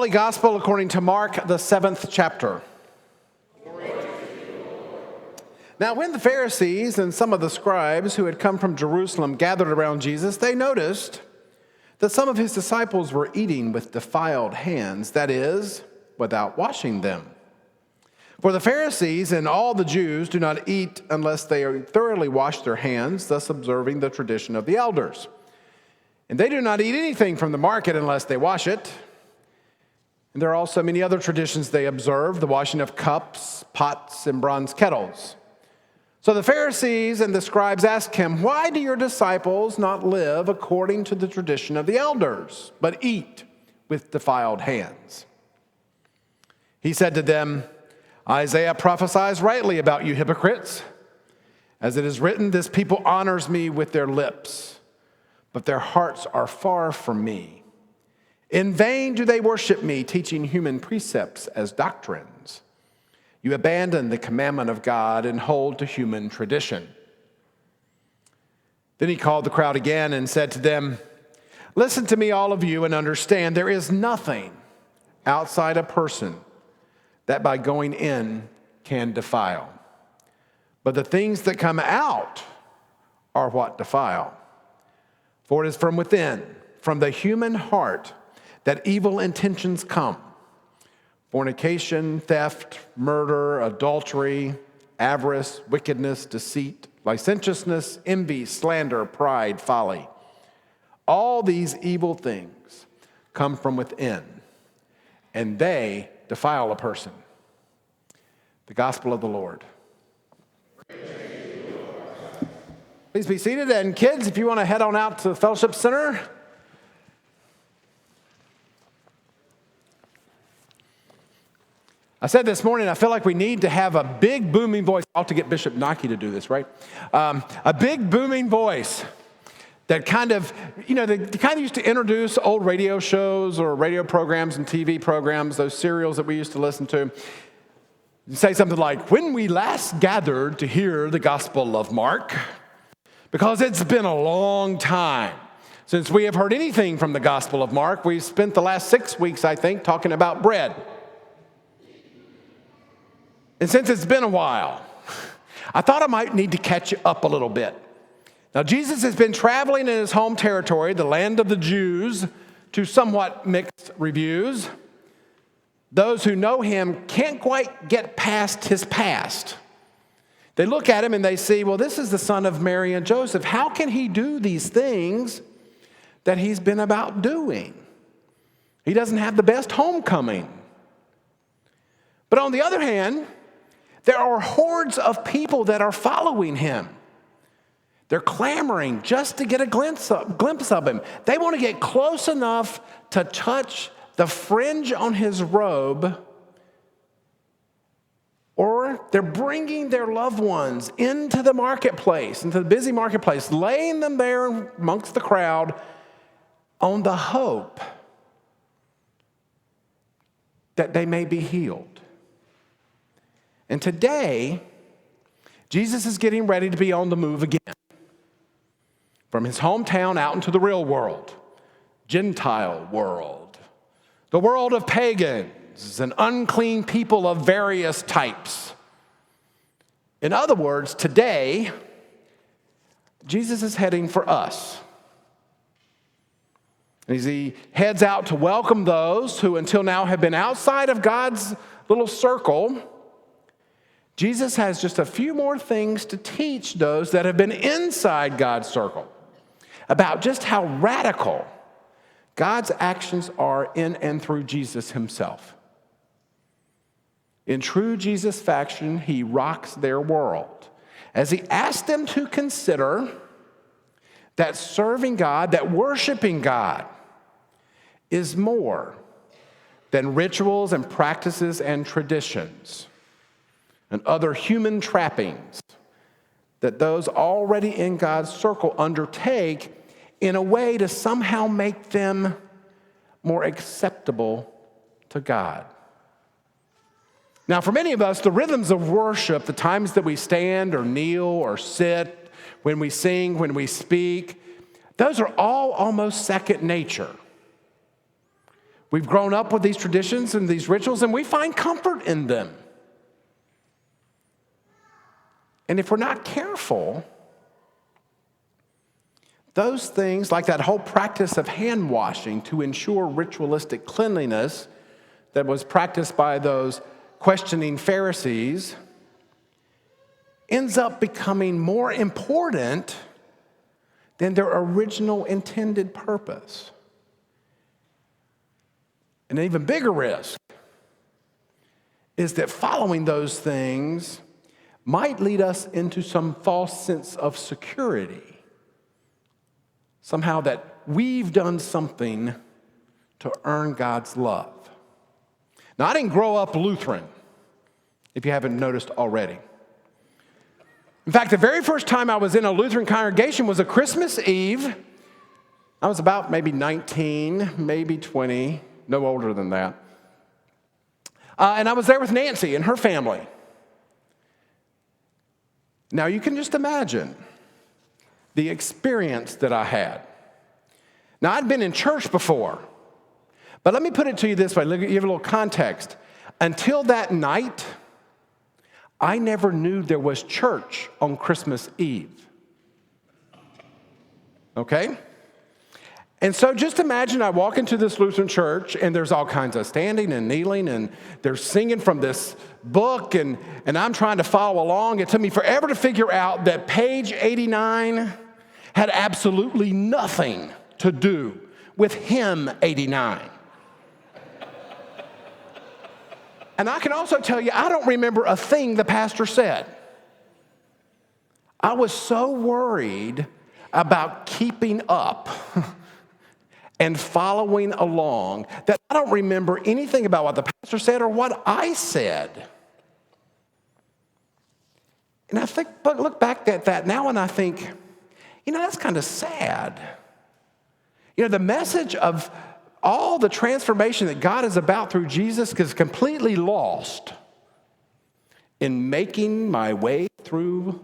Holy Gospel according to Mark, the 7th chapter. Now, when the Pharisees and some of the scribes who had come from Jerusalem gathered around Jesus, they noticed that some of his disciples were eating with defiled hands, that is, without washing them. For the Pharisees and all the Jews do not eat unless they thoroughly wash their hands, thus observing the tradition of the elders. And they do not eat anything from the market unless they wash it. And there are also many other traditions they observe, the washing of cups, pots, and bronze kettles. So the Pharisees and the scribes asked him, "Why do your disciples not live according to the tradition of the elders, but eat with defiled hands?" He said to them, "Isaiah prophesies rightly about you hypocrites. As it is written, this people honors me with their lips, but their hearts are far from me. In vain do they worship me, teaching human precepts as doctrines. You abandon the commandment of God and hold to human tradition." Then he called the crowd again and said to them, "Listen to me, all of you, and understand there is nothing outside a person that by going in can defile. But the things that come out are what defile. For it is from within, from the human heart, that evil intentions come: fornication, theft, murder, adultery, avarice, wickedness, deceit, licentiousness, envy, slander, pride, folly. All these evil things come from within, and they defile a person." The gospel of the Lord. Please be seated, and kids, if you want to head on out to the Fellowship Center. I said this morning, I feel like we need to have a big booming voice. I'll have to get Bishop Nike to do this, right? A big booming voice that kind of, they kind of used to introduce old radio shows or radio programs and TV programs, those serials that we used to listen to. You say something like, "When we last gathered to hear the Gospel of Mark, because it's been a long time since we have heard anything from the Gospel of Mark. We've spent the last 6 weeks, I think, talking about bread. And since it's been a while, I thought I might need to catch you up a little bit." Now, Jesus has been traveling in his home territory, the land of the Jews, to somewhat mixed reviews. Those who know him can't quite get past his past. They look at him and they see, well, this is the son of Mary and Joseph. How can he do these things that he's been about doing? He doesn't have the best homecoming. But on the other hand, there are hordes of people that are following him. They're clamoring just to get a glimpse of him. They want to get close enough to touch the fringe on his robe, or they're bringing their loved ones into the marketplace, into the busy marketplace, laying them there amongst the crowd on the hope that they may be healed. And today, Jesus is getting ready to be on the move again. From his hometown out into the real world, Gentile world, the world of pagans and unclean people of various types. In other words, today, Jesus is heading for us. As he heads out to welcome those who until now have been outside of God's little circle, Jesus has just a few more things to teach those that have been inside God's circle about just how radical God's actions are in and through Jesus himself. In true Jesus fashion, he rocks their world as he asks them to consider that serving God, that worshiping God, is more than rituals and practices and traditions and other human trappings that those already in God's circle undertake in a way to somehow make them more acceptable to God. Now, for many of us, the rhythms of worship, the times that we stand or kneel or sit, when we sing, when we speak, those are all almost second nature. We've grown up with these traditions and these rituals, and we find comfort in them. And if we're not careful, those things, like that whole practice of hand washing to ensure ritualistic cleanliness that was practiced by those questioning Pharisees, ends up becoming more important than their original intended purpose. An even bigger risk is that following those things might lead us into some false sense of security. Somehow that we've done something to earn God's love. Now, I didn't grow up Lutheran, if you haven't noticed already. In fact, the very first time I was in a Lutheran congregation was a Christmas Eve. I was about maybe 19, maybe 20, no older than that. And I was there with Nancy and her family. Now, you can just imagine the experience that I had. Now, I'd been in church before, but let me put it to you this way, give you a little context. Until that night, I never knew there was church on Christmas Eve. Okay? And so just imagine I walk into this Lutheran church, and there's all kinds of standing and kneeling, and they're singing from this book, and I'm trying to follow along. It took me forever to figure out that page 89 had absolutely nothing to do with hymn 89. And I can also tell you, I don't remember a thing the pastor said. I was so worried about keeping up and following along that I don't remember anything about what the pastor said or what I said. And I think, but look back at that now and I think, that's kind of sad. The message of all the transformation that God is about through Jesus is completely lost in making my way through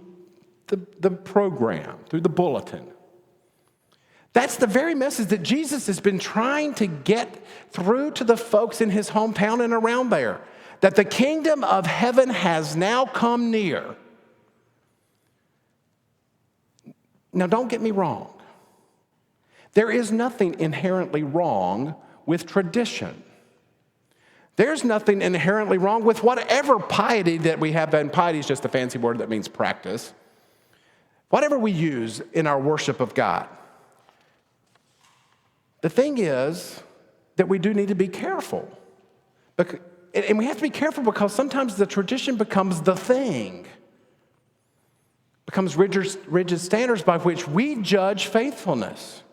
the program, through the bulletin. That's the very message that Jesus has been trying to get through to the folks in his hometown and around there, that the kingdom of heaven has now come near. Now, don't get me wrong. There is nothing inherently wrong with tradition. There's nothing inherently wrong with whatever piety that we have, and piety is just a fancy word that means practice. Whatever we use in our worship of God. The thing is that we do need to be careful. And we have to be careful because sometimes the tradition becomes the thing. Becomes rigid standards by which we judge faithfulness.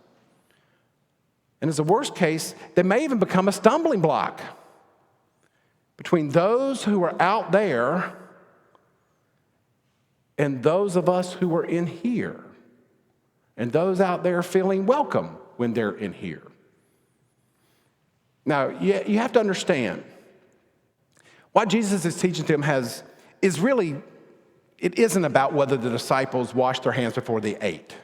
And as a worst case, they may even become a stumbling block between those who are out there and those of us who are in here, and those out there feeling welcome when they're in here. Now, you have to understand, what Jesus is teaching to them is really, it isn't about whether the disciples washed their hands before they ate.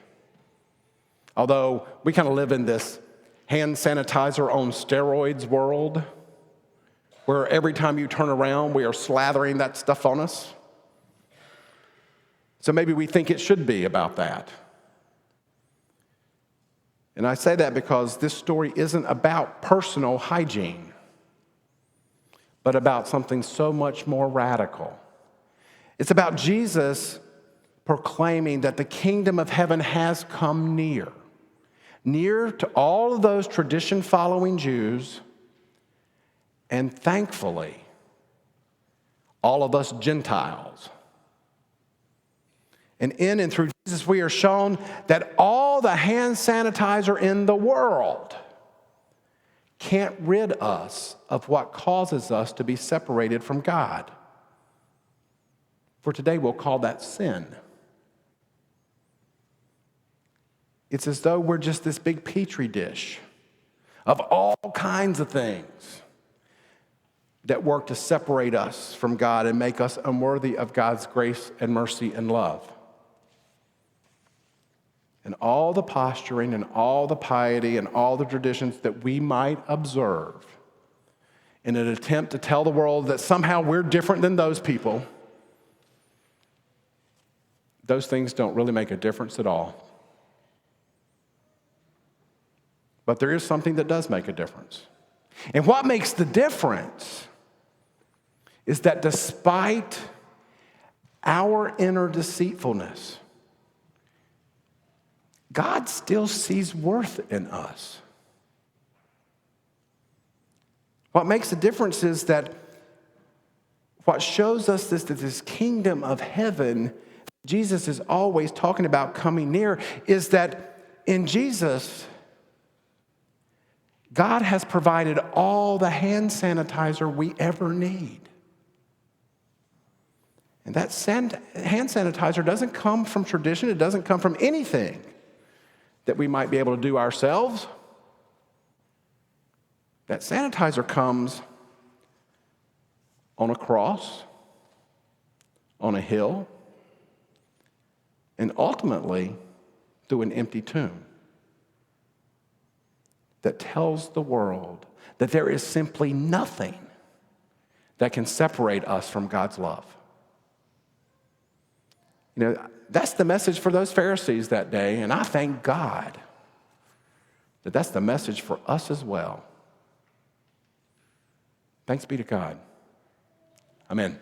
Although we kind of live in this hand sanitizer on steroids world, where every time you turn around, we are slathering that stuff on us. So maybe we think it should be about that. And I say that because this story isn't about personal hygiene, but about something so much more radical. It's about Jesus proclaiming that the kingdom of heaven has come near. Near to all of those tradition-following Jews, and thankfully, all of us Gentiles. And in and through Jesus, we are shown that all the hand sanitizer in the world can't rid us of what causes us to be separated from God. For today, we'll call that sin. It's as though we're just this big petri dish of all kinds of things that work to separate us from God and make us unworthy of God's grace and mercy and love. And all the posturing and all the piety and all the traditions that we might observe in an attempt to tell the world that somehow we're different than those people, those things don't really make a difference at all. But there is something that does make a difference. And what makes the difference is that despite our inner deceitfulness, God still sees worth in us. What makes the difference is that what shows us that this kingdom of heaven Jesus is always talking about coming near is that in Jesus, God has provided all the hand sanitizer we ever need. And that hand sanitizer doesn't come from tradition. It doesn't come from anything that we might be able to do ourselves. That sanitizer comes on a cross, on a hill, and ultimately through an empty tomb that tells the world that there is simply nothing that can separate us from God's love. You know, that's the message for those Pharisees that day, and I thank God that that's the message for us as well. Thanks be to God. Amen.